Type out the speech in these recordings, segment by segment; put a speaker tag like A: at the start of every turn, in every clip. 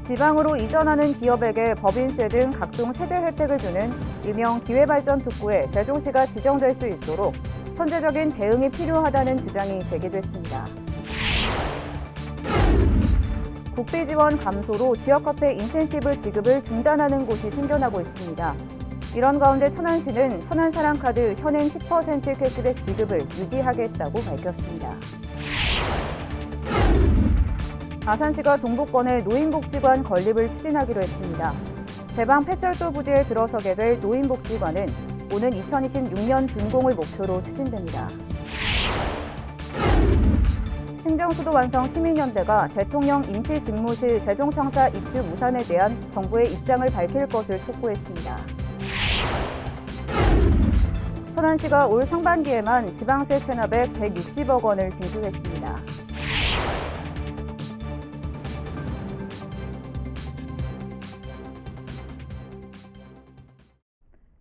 A: 지방으로 이전하는 기업에게 법인세 등 각종 세제 혜택을 주는 일명 기회발전 특구에 세종시가 지정될 수 있도록 선제적인 대응이 필요하다는 주장이 제기됐습니다. 국비 지원 감소로 지역화폐 인센티브 지급을 중단하는 곳이 생겨나고 있습니다. 이런 가운데 천안시는 천안사랑카드 현행 10% 캐시백 지급을 유지하겠다고 밝혔습니다. 아산시가 동북권의 노인복지관 건립을 추진하기로 했습니다. 대방 폐철도 부지에 들어서게 될 노인복지관은 오는 2026년 준공을 목표로 추진됩니다. 행정수도 완성 시민연대가 대통령 임시집무실 세종청사 입주 무산에 대한 정부의 입장을 밝힐 것을 촉구했습니다. 천안시가 올 상반기에만 지방세 체납액 160억 원을 징수했습니다.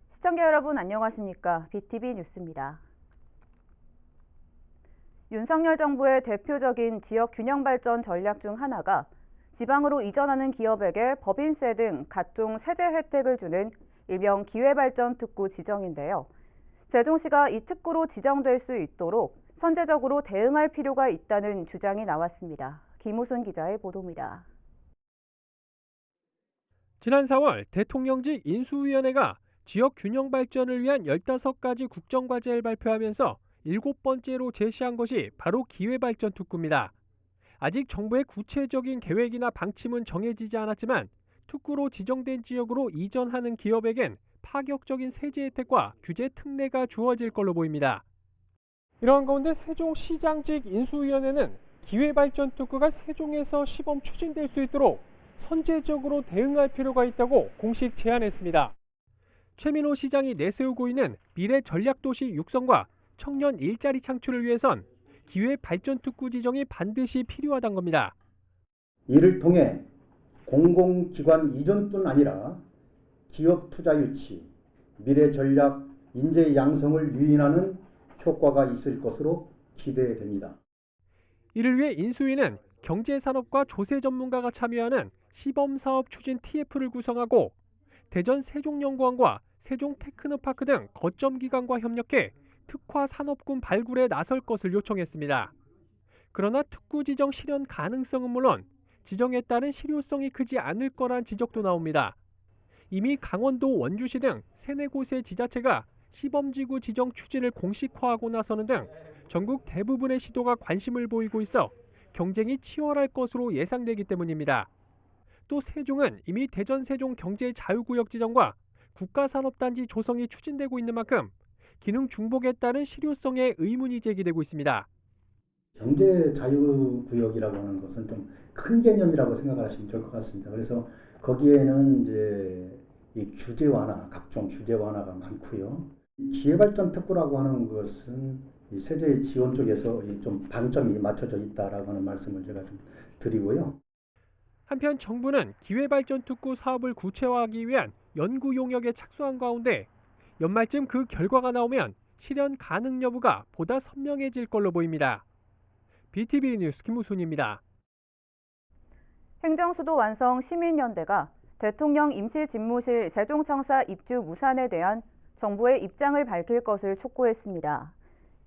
A: 시청자 여러분 안녕하십니까? BTV 뉴스입니다. 윤석열 정부의 대표적인 지역 균형 발전 전략 중 하나가 지방으로 이전하는 기업에게 법인세 등 각종 세제 혜택을 주는 일명 기회발전 특구 지정인데요. 세종시가 이 특구로 지정될 수 있도록 선제적으로 대응할 필요가 있다는 주장이 나왔습니다. 김우순 기자의 보도입니다.
B: 지난 4월 대통령직 인수위원회가 지역 균형 발전을 위한 15가지 국정과제를 발표하면서 7번째로 제시한 것이 바로 기회발전 특구입니다. 아직 정부의 구체적인 계획이나 방침은 정해지지 않았지만 특구로 지정된 지역으로 이전하는 기업에겐 파격적인 세제 혜택과 규제 특례가 주어질 걸로 보입니다. 이러한 가운데 세종시장직 인수위원회는 기회발전 특구가 세종에서 시범 추진될 수 있도록 선제적으로 대응할 필요가 있다고 공식 제안했습니다. 최민호 시장이 내세우고 있는 미래 전략도시 육성과 청년 일자리 창출을 위해선 기회발전특구 지정이 반드시 필요하다는 겁니다.
C: 이를 통해 공공기관 이전뿐 아니라 기업 투자 유치, 미래 전략 인재 양성을 유인하는 효과가 있을 것으로 기대됩니다.
B: 이를 위해 인수위는 경제산업과 조세 전문가가 참여하는 시범사업 추진 TF를 구성하고 대전 세종연구원과 세종테크노파크 등 거점 기관과 협력해 특화 산업군 발굴에 나설 것을 요청했습니다. 그러나 특구 지정 실현 가능성은 물론 지정에 따른 실효성이 크지 않을 거란 지적도 나옵니다. 이미 강원도 원주시 등 3-4곳의 지자체가 시범지구 지정 추진을 공식화하고 나서는 등 전국 대부분의 시도가 관심을 보이고 있어 경쟁이 치열할 것으로 예상되기 때문입니다. 또 세종은 이미 대전 세종 경제자유구역 지정과 국가산업단지 조성이 추진되고 있는 만큼 기능 중복에 따른 실효성에 의문이 제기되고 있습니다.
C: 경제자유구역이라고 하는 것은 좀 큰 개념이라고 생각하시면 좋을 것 같습니다. 그래서 거기에는 이제 이 규제 완화, 각종 규제 완화가 많고요. 기회발전 특구라고 하는 것은 이 세제 지원 쪽에서 좀 방점이 맞춰져 있다라고 하는 말씀을 제가 좀 드리고요.
B: 한편 정부는 기회발전 특구 사업을 구체화하기 위한 연구 용역에 착수한 가운데 연말쯤 그 결과가 나오면 실현 가능 여부가 보다 선명해질 걸로 보입니다. BTV 뉴스 김우순입니다.
A: 행정수도 완성 시민연대가 대통령 임시집무실 세종청사 입주 무산에 대한 정부의 입장을 밝힐 것을 촉구했습니다.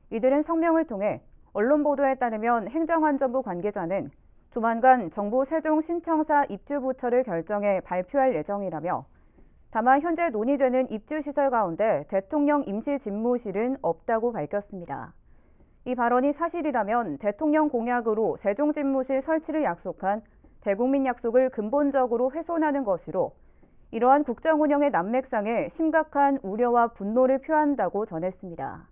A: 이들은 성명을 통해 언론 보도에 따르면 행정안전부 관계자는 조만간 정부 세종 신청사 입주 부처를 결정해 발표할 예정이라며 다만 현재 논의되는 입주시설 가운데 대통령 임시집무실은 없다고 밝혔습니다. 이 발언이 사실이라면 대통령 공약으로 세종집무실 설치를 약속한 대국민 약속을 근본적으로 훼손하는 것으로 이러한 국정운영의 난맥상에 심각한 우려와 분노를 표한다고 전했습니다.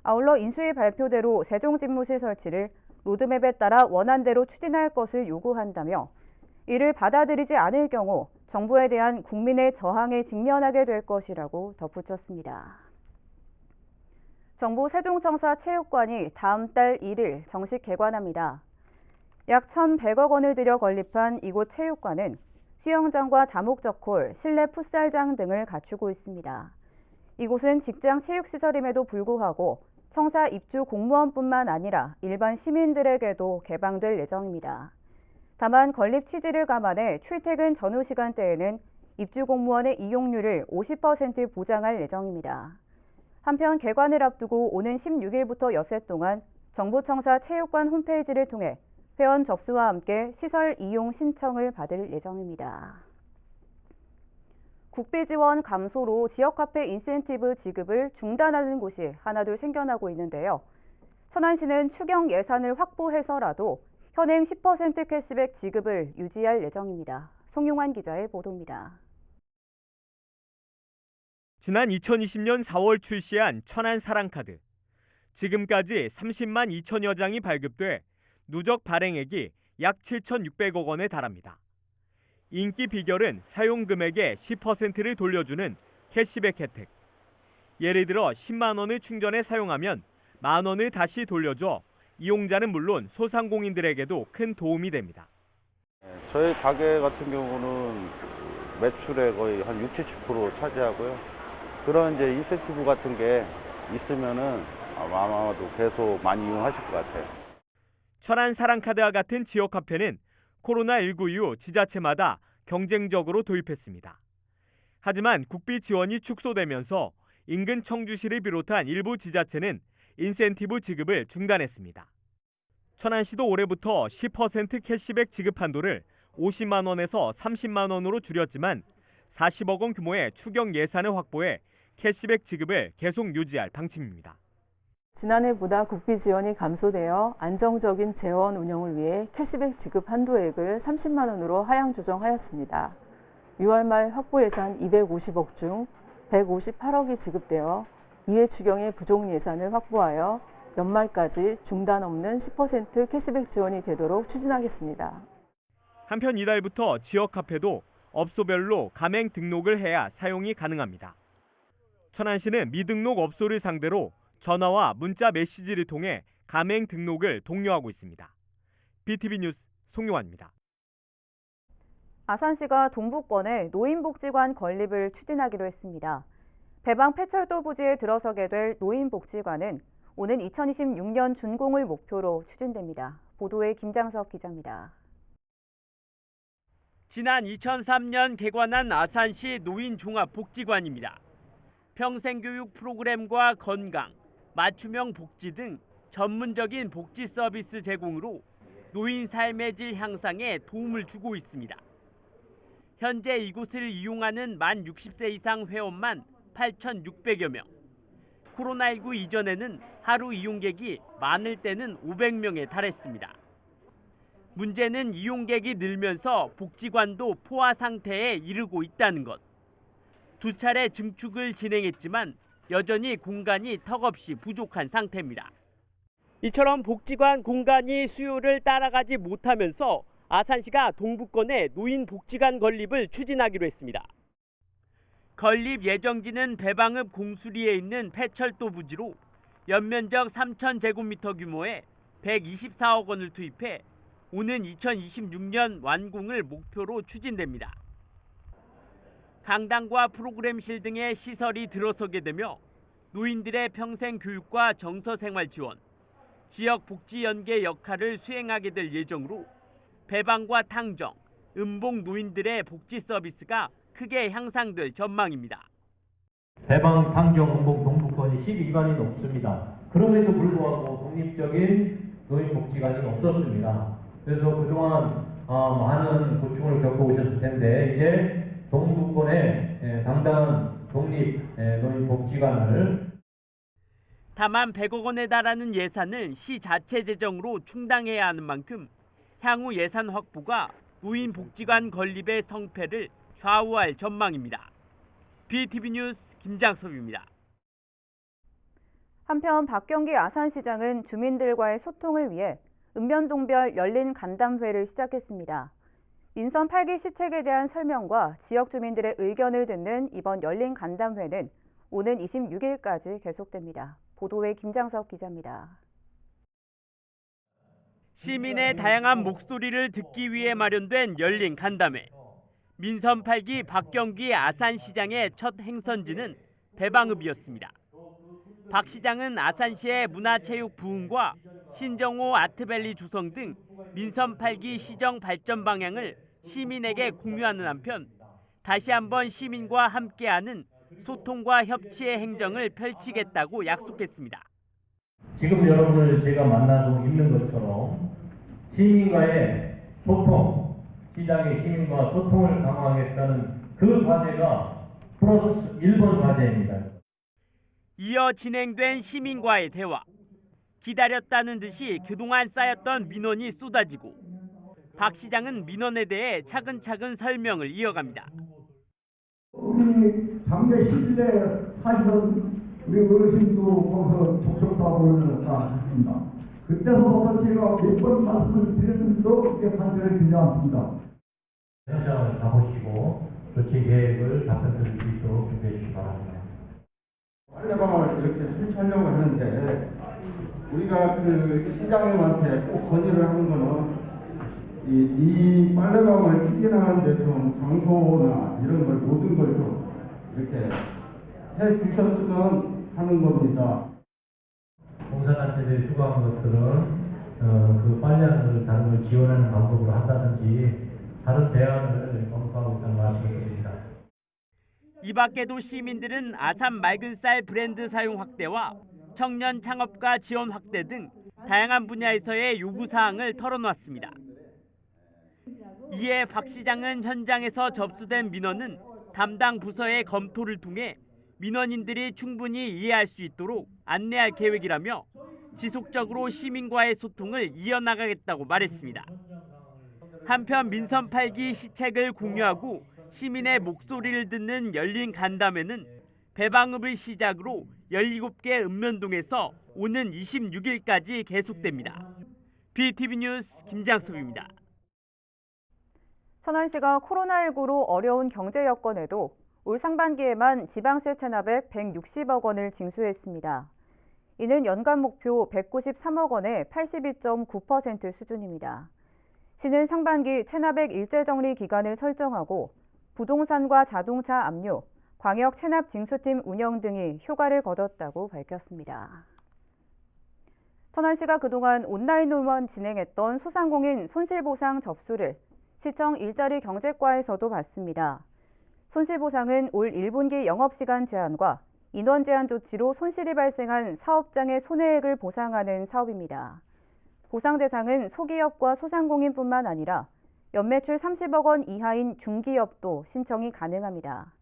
A: 아울러 인수위 발표대로 세종집무실 설치를 로드맵에 따라 원안대로 추진할 것을 요구한다며 이를 받아들이지 않을 경우 정부에 대한 국민의 저항에 직면하게 될 것이라고 덧붙였습니다. 정부 세종청사 체육관이 다음 달 1일 정식 개관합니다. 약 1,100억 원을 들여 건립한 이곳 체육관은 수영장과 다목적홀, 실내 풋살장 등을 갖추고 있습니다. 이곳은 직장 체육시설임에도 불구하고 청사 입주 공무원뿐만 아니라 일반 시민들에게도 개방될 예정입니다. 다만 건립 취지를 감안해 출퇴근 전후 시간대에는 입주 공무원의 이용률을 50% 보장할 예정입니다. 한편 개관을 앞두고 오는 16일부터 엿새 동안 정부청사 체육관 홈페이지를 통해 회원 접수와 함께 시설 이용 신청을 받을 예정입니다. 국비 지원 감소로 지역 화폐 인센티브 지급을 중단하는 곳이 하나둘 생겨나고 있는데요. 천안시는 추경 예산을 확보해서라도 현행 10% 캐시백 지급을 유지할 예정입니다. 송용환 기자의 보도입니다.
D: 지난 2020년 4월 출시한 천안 사랑카드. 지금까지 30만 2천여 장이 발급돼 누적 발행액이 약 7,600억 원에 달합니다. 인기 비결은 사용 금액의 10%를 돌려주는 캐시백 혜택. 예를 들어 10만 원을 충전해 사용하면 만 원을 다시 돌려줘 이용자는 물론 소상공인들에게도 큰 도움이 됩니다.
E: 저희 가게 같은 경우는 매출의 거의 한 60~70% 차지하고요. 그런 이제 인센티브 같은 게 있으면은 아마도 계속 많이 이용하실 것 같아요.
D: 천안 사랑카드와 같은 지역 화폐는 코로나19 이후 지자체마다 경쟁적으로 도입했습니다. 하지만 국비 지원이 축소되면서 인근 청주시를 비롯한 일부 지자체는 인센티브 지급을 중단했습니다. 천안시도 올해부터 10% 캐시백 지급 한도를 50만 원에서 30만 원으로 줄였지만 40억 원 규모의 추경 예산을 확보해 캐시백 지급을 계속 유지할 방침입니다.
F: 지난해보다 국비 지원이 감소되어 안정적인 재원 운영을 위해 캐시백 지급 한도액을 30만 원으로 하향 조정하였습니다. 6월 말 확보 예산 250억 중 158억이 지급되어 이해 추경의 부족 예산을 확보하여 연말까지 중단 없는 10% 캐시백 지원이 되도록 추진하겠습니다.
D: 한편 이달부터 지역 카페도 업소별로 가맹 등록을 해야 사용이 가능합니다. 천안시는 미등록 업소를 상대로 전화와 문자 메시지를 통해 가맹 등록을 독려하고 있습니다. BTV 뉴스 송용환입니다.
A: 아산시가 동북권에 노인복지관 건립을 추진하기로 했습니다. 배방 폐철도 부지에 들어서게 될 노인복지관은 오는 2026년 준공을 목표로 추진됩니다. 보도에 김장석 기자입니다.
G: 지난 2003년 개관한 아산시 노인종합복지관입니다. 평생교육 프로그램과 건강, 맞춤형 복지 등 전문적인 복지 서비스 제공으로 노인 삶의 질 향상에 도움을 주고 있습니다. 현재 이곳을 이용하는 만 60세 이상 회원만 8,600여 명. 코로나19 이전에는 하루 이용객이 많을 때는 500명에 달했습니다. 문제는 이용객이 늘면서 복지관도 포화 상태에 이르고 있다는 것. 2차례 증축을 진행했지만 여전히 공간이 턱없이 부족한 상태입니다. 이처럼 복지관 공간이 수요를 따라가지 못하면서 아산시가 동북권에 노인복지관 건립을 추진하기로 했습니다. 건립 예정지는 배방읍 공수리에 있는 폐철도 부지로 연면적 3,000제곱미터 규모의 124억 원을 투입해 오는 2026년 완공을 목표로 추진됩니다. 강당과 프로그램실 등의 시설이 들어서게 되며 노인들의 평생 교육과 정서생활 지원, 지역 복지 연계 역할을 수행하게 될 예정으로 배방과 탕정, 음봉 노인들의 복지 서비스가 크게 향상될 전망입니다.
H: 배방, 탕정, 음봉, 동북권이 12관이 높습니다. 그럼에도 불구하고 독립적인 노인복지관이 없었습니다. 그래서 그동안 많은 고충을 겪어오셨을 텐데 이제 동북권에 당당한 독립 노인복지관을
G: 다만 100억 원에 달하는 예산을 시 자체 재정으로 충당해야 하는 만큼 향후 예산 확보가 노인복지관 건립의 성패를 좌우할 전망입니다. BTV 뉴스 김장섭입니다.
A: 한편 박경기 아산시장은 주민들과의 소통을 위해 읍면동별 열린 간담회를 시작했습니다. 민선 8기 시책에 대한 설명과 지역 주민들의 의견을 듣는 이번 열린 간담회는 오는 26일까지 계속됩니다. 보도에 김장석 기자입니다.
G: 시민의 다양한 목소리를 듣기 위해 마련된 열린 간담회. 민선 8기 박경기 아산시장의 첫 행선지는 배방읍이었습니다. 박 시장은 아산시의 문화체육 부흥과 신정호 아트밸리 조성 등 민선 8기 시정 발전 방향을 시민에게 공유하는 한편 다시 한번 시민과 함께하는 소통과 협치의 행정을 펼치겠다고 약속했습니다.
H: 지금 여러분을 제가 만나고 있는 것처럼 시민과의 소통, 시장의 시민과 소통을 강화하겠다는 그 과제가 플러스 1번 과제입니다.
G: 이어 진행된 시민과의 대화. 기다렸다는 듯이 그동안 쌓였던 민원이 쏟아지고 박 시장은 민원에 대해 차근차근 설명을 이어갑니다.
I: 우리 장례 시일에 사실은 우리 어르신도 거기서 접촉사고를 다 했습니다. 그때서부터 제가 몇 번 말씀을 드렸는데도 이게 관찰이 되지 않습니다.
H: 현장을 가보시고 조치 계획을 답변 드릴 수 있도록 준비해 주시기 바랍니다.
I: 빨래방을 이렇게 설치하려고 하는데 우리가 그 시장님한테 꼭 건의를 하는 거는 이 빨래방을 추진하는데 좀 장소나 이런 걸 모든 걸 좀 이렇게 해 주셨으면 하는 겁니다.
H: 봉사단체들이 수고한 것들은 그 빨래하는 다른 걸 지원하는 방법으로 한다든지 다른 대안을 검토하고 있다는 말씀을 드립니다.
G: 이 밖에도 시민들은 아산 맑은 쌀 브랜드 사용 확대와 청년 창업가 지원 확대 등 다양한 분야에서의 요구사항을 털어놓았습니다. 이에 박 시장은 현장에서 접수된 민원은 담당 부서의 검토를 통해 민원인들이 충분히 이해할 수 있도록 안내할 계획이라며 지속적으로 시민과의 소통을 이어나가겠다고 말했습니다. 한편 민선 8기 시책을 공유하고 시민의 목소리를 듣는 열린 간담회는 배방읍을 시작으로 17개 읍면동에서 오는 26일까지 계속됩니다. BTV 뉴스 김장섭입니다.
A: 천안시가 코로나19로 어려운 경제 여건에도 올 상반기에만 지방세 체납액 160억 원을 징수했습니다. 이는 연간 목표 193억 원의 82.9% 수준입니다. 시는 상반기 체납액 일제정리 기간을 설정하고 부동산과 자동차 압류, 광역 체납 징수팀 운영 등이 효과를 거뒀다고 밝혔습니다. 천안시가 그동안 온라인으로만 진행했던 소상공인 손실보상 접수를 시청 일자리 경제과에서도 받습니다. 손실보상은 올 1분기 영업시간 제한과 인원 제한 조치로 손실이 발생한 사업장의 손해액을 보상하는 사업입니다. 보상 대상은 소기업과 소상공인뿐만 아니라 연매출 30억 원 이하인 중기업도 신청이 가능합니다.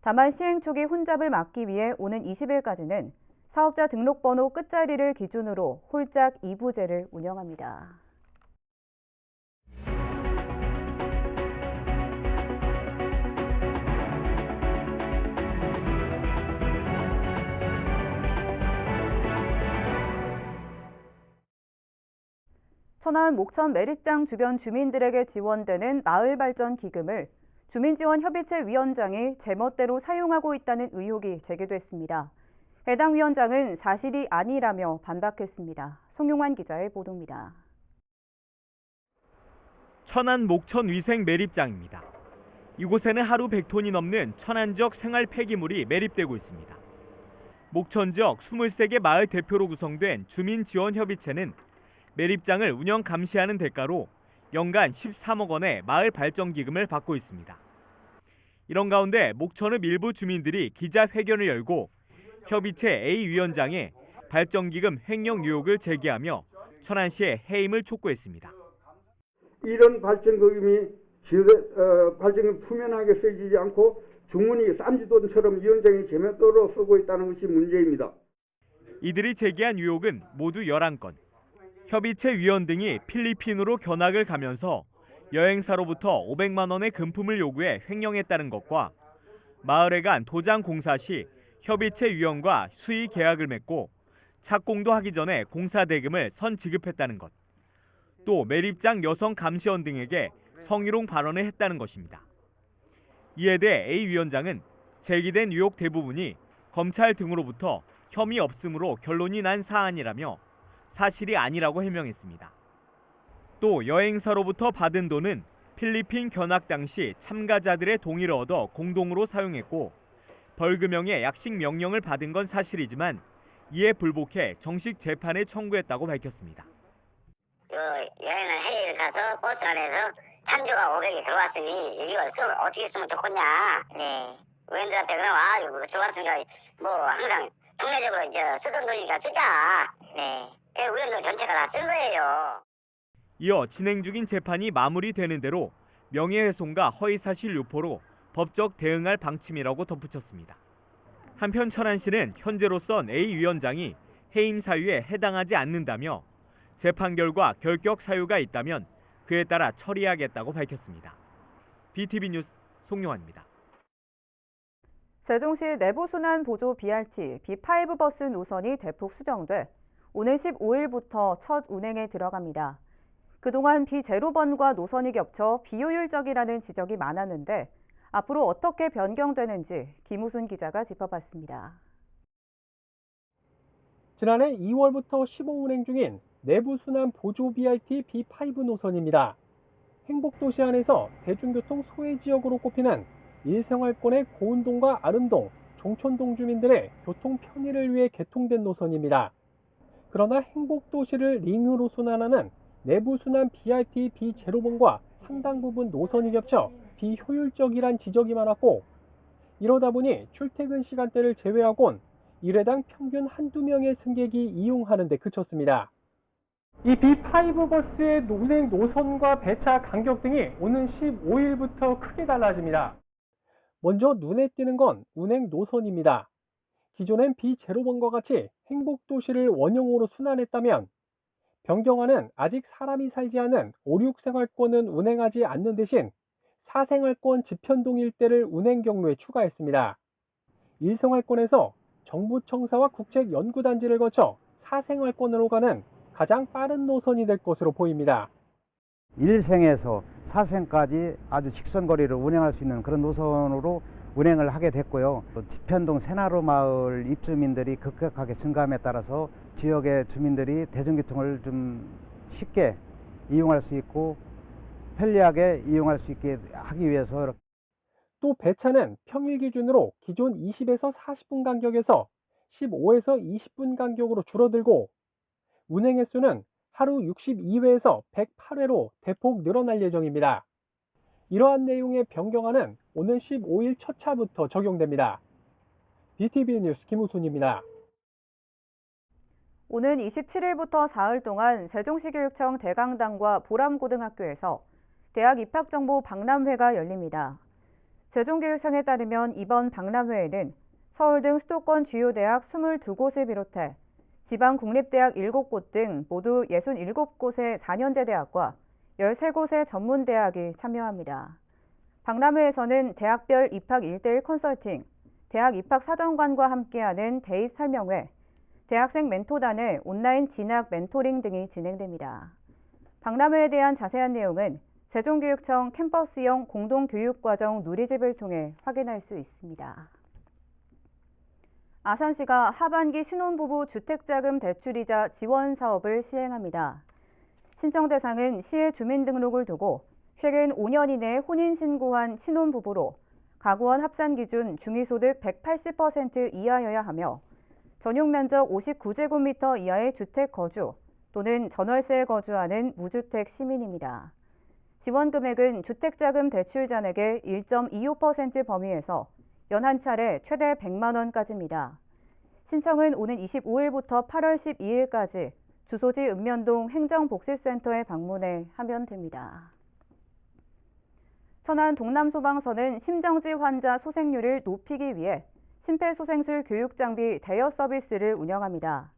A: 다만 시행 초기 혼잡을 막기 위해 오는 20일까지는 사업자 등록번호 끝자리를 기준으로 홀짝 2부제를 운영합니다. 천안 목천 매립장 주변 주민들에게 지원되는 마을발전기금을 주민지원협의체 위원장이 제멋대로 사용하고 있다는 의혹이 제기됐습니다. 해당 위원장은 사실이 아니라며 반박했습니다. 송용환 기자의 보도입니다.
D: 천안 목천 위생 매립장입니다. 이곳에는 하루 100톤이 넘는 천안적 생활 폐기물이 매립되고 있습니다. 목천 지역 23개 마을 대표로 구성된 주민지원협의체는 매립장을 운영 감시하는 대가로 연간 13억 원의 마을 발전 기금을 받고 있습니다. 이런 가운데 목천읍 일부 주민들이 기자회견을 열고 협의체 A 위원장의 발전기금 횡령 의혹을 제기하며 천안시에 해임을 촉구했습니다.
J: 이런 발전기금이 발전기금 투명하게 쓰이지 않고 주문이 쌈지돈처럼 위원장이 제멋대로 쓰고 있다는 것이 문제입니다.
D: 이들이 제기한 의혹은 모두 11건. 협의체 위원 등이 필리핀으로 견학을 가면서 여행사로부터 500만 원의 금품을 요구해 횡령했다는 것과 마을에 간 도장 공사 시 협의체 위원과 수의 계약을 맺고 착공도 하기 전에 공사 대금을 선 지급했다는 것. 또 매립장 여성 감시원 등에게 성희롱 발언을 했다는 것입니다. 이에 대해 A 위원장은 제기된 의혹 대부분이 검찰 등으로부터 혐의 없음으로 결론이 난 사안이라며 사실이 아니라고 해명했습니다. 또 여행사로부터 받은 돈은 필리핀 견학 당시 참가자들의 동의를 얻어 공동으로 사용했고 벌금형의 약식 명령을 받은 건 사실이지만 이에 불복해 정식 재판을 청구했다고 밝혔습니다.
K: 여행을 해외를 가서 버스 안에서 찬조가 500이 들어왔으니 이걸 어떻게 쓰면 좋겠냐. 네. 의원들한테 그럼 들어왔으니까 뭐 항상 통례적으로 이제 쓰던 돈이니까 쓰자. 네. 의원들 전체가 다 쓴 거예요.
D: 이어 진행 중인 재판이 마무리되는 대로 명예훼손과 허위사실 유포로 법적 대응할 방침이라고 덧붙였습니다. 한편 천안시는 현재로선 A 위원장이 해임 사유에 해당하지 않는다며 재판 결과 결격 사유가 있다면 그에 따라 처리하겠다고 밝혔습니다. BTV 뉴스 송용환입니다.
A: 세종시 내부순환 보조 BRT B5 버스 노선이 대폭 수정돼 오늘 15일부터 첫 운행에 들어갑니다. 그동안 B0번과 노선이 겹쳐 비효율적이라는 지적이 많았는데 앞으로 어떻게 변경되는지 김우순 기자가 짚어봤습니다.
B: 지난해 2월부터 시범 운행 중인 내부순환 보조 BRT B5 노선입니다. 행복도시 안에서 대중교통 소외 지역으로 꼽히는 일생활권의 고운동과 아름동, 종촌동 주민들의 교통 편의를 위해 개통된 노선입니다. 그러나 행복도시를 링으로 순환하는 내부순환 BRT B0번과 상당 부분 노선이 겹쳐 비효율적이란 지적이 많았고 이러다 보니 출퇴근 시간대를 제외하곤 1회당 평균 한두 명의 승객이 이용하는 데 그쳤습니다. 이 B5 버스의 운행 노선과 배차 간격 등이 오는 15일부터 크게 달라집니다. 먼저 눈에 띄는 건 운행 노선입니다. 기존엔 B0번과 같이 행복도시를 원형으로 순환했다면 변경안은 아직 사람이 살지 않은 5, 6생활권은 운행하지 않는 대신 4생활권 지편동 일대를 운행 경로에 추가했습니다. 1생활권에서 정부청사와 국책연구단지를 거쳐 4생활권으로 가는 가장 빠른 노선이 될 것으로 보입니다.
L: 1생에서 4생까지 아주 직선거리를 운행할 수 있는 그런 노선으로 운행을 하게 됐고요. 또 지편동 새나루 마을 입주민들이 급격하게 증감에 따라서 지역의 주민들이 대중교통을 좀 쉽게 이용할 수 있고 편리하게 이용할 수 있게 하기 위해서
B: 또 배차는 평일 기준으로 기존 20에서 40분 간격에서 15에서 20분 간격으로 줄어들고 운행 횟수는 하루 62회에서 108회로 대폭 늘어날 예정입니다. 이러한 내용의 변경안은 오는 15일 첫 차부터 적용됩니다. BTV 뉴스 김우순입니다.
A: 오는 27일부터 사흘 동안 세종시교육청 대강당과 보람고등학교에서 대학 입학정보 박람회가 열립니다. 세종교육청에 따르면 이번 박람회에는 서울 등 수도권 주요 대학 22곳을 비롯해 지방 국립대학 7곳 등 모두 67곳의 4년제 대학과 13곳의 전문대학이 참여합니다. 박람회에서는 대학별 입학 1:1 컨설팅, 대학 입학 사정관과 함께하는 대입 설명회, 대학생 멘토단의 온라인 진학 멘토링 등이 진행됩니다. 박람회에 대한 자세한 내용은 세종교육청 캠퍼스형 공동교육과정 누리집을 통해 확인할 수 있습니다. 아산시가 하반기 신혼부부 주택자금 대출이자 지원 사업을 시행합니다. 신청 대상은 시의 주민등록을 두고 최근 5년 이내 혼인신고한 신혼부부로 가구원 합산 기준 중위소득 180% 이하여야 하며 전용 면적 59제곱미터 이하의 주택 거주 또는 전월세에 거주하는 무주택 시민입니다. 지원 금액은 주택자금 대출 잔액의 1.25% 범위에서 연 한 차례 최대 100만 원까지입니다. 신청은 오는 25일부터 8월 12일까지 주소지 읍면동 행정복지센터에 방문해 하면 됩니다. 천안 동남소방서는 심정지 환자 소생률을 높이기 위해 심폐소생술 교육장비 대여 서비스를 운영합니다.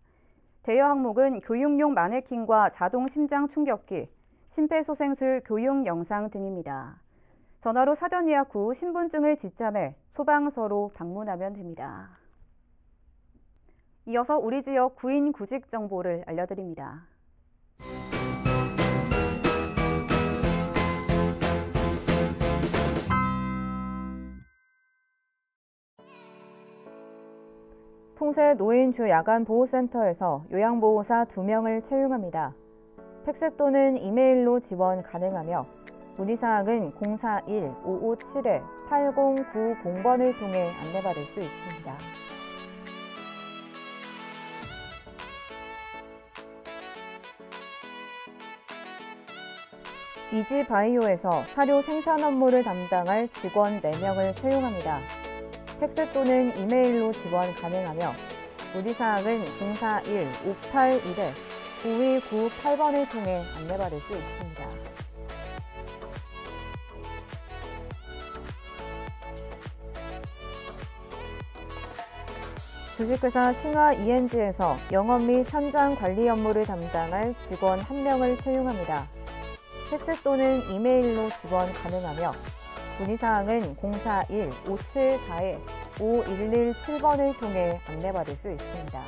A: 대여 항목은 교육용 마네킹과 자동 심장 충격기, 심폐소생술 교육 영상 등입니다. 전화로 사전 예약 후 신분증을 지참해 소방서로 방문하면 됩니다. 이어서 우리 지역 구인 구직 정보를 알려드립니다. 풍세 노인주 야간보호센터에서 요양보호사 2명을 채용합니다. 팩스 또는 이메일로 지원 가능하며 문의사항은 041-557-8090번을 통해 안내받을 수 있습니다. 이지바이오에서 사료 생산 업무를 담당할 직원 4명을 채용합니다. 팩스 또는 이메일로 지원 가능하며 문의사항은 041-581-9298번을 통해 안내받을 수 있습니다. 주식회사 신화 ENG에서 영업 및 현장 관리 업무를 담당할 직원 1명을 채용합니다. 팩스 또는 이메일로 지원 가능하며 문의사항은 041-574-5117번을 통해 안내받을 수 있습니다.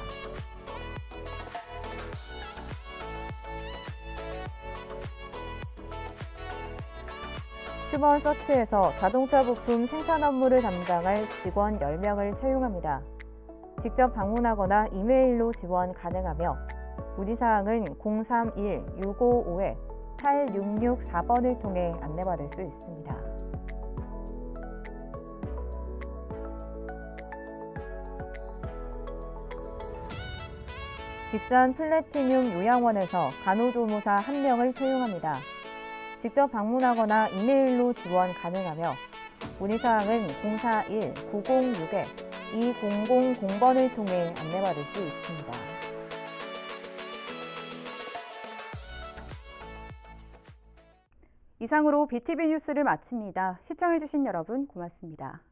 A: 슈먼서치에서 자동차 부품 생산 업무를 담당할 직원 10명을 채용합니다. 직접 방문하거나 이메일로 지원 가능하며 문의사항은 031-655-8664번을 통해 안내받을 수 있습니다. 직산 플래티늄 요양원에서 간호조무사 1명을 채용합니다. 직접 방문하거나 이메일로 지원 가능하며 문의사항은 041-906-2000번을 통해 안내받을 수 있습니다. 이상으로 BTV 뉴스를 마칩니다. 시청해주신 여러분 고맙습니다.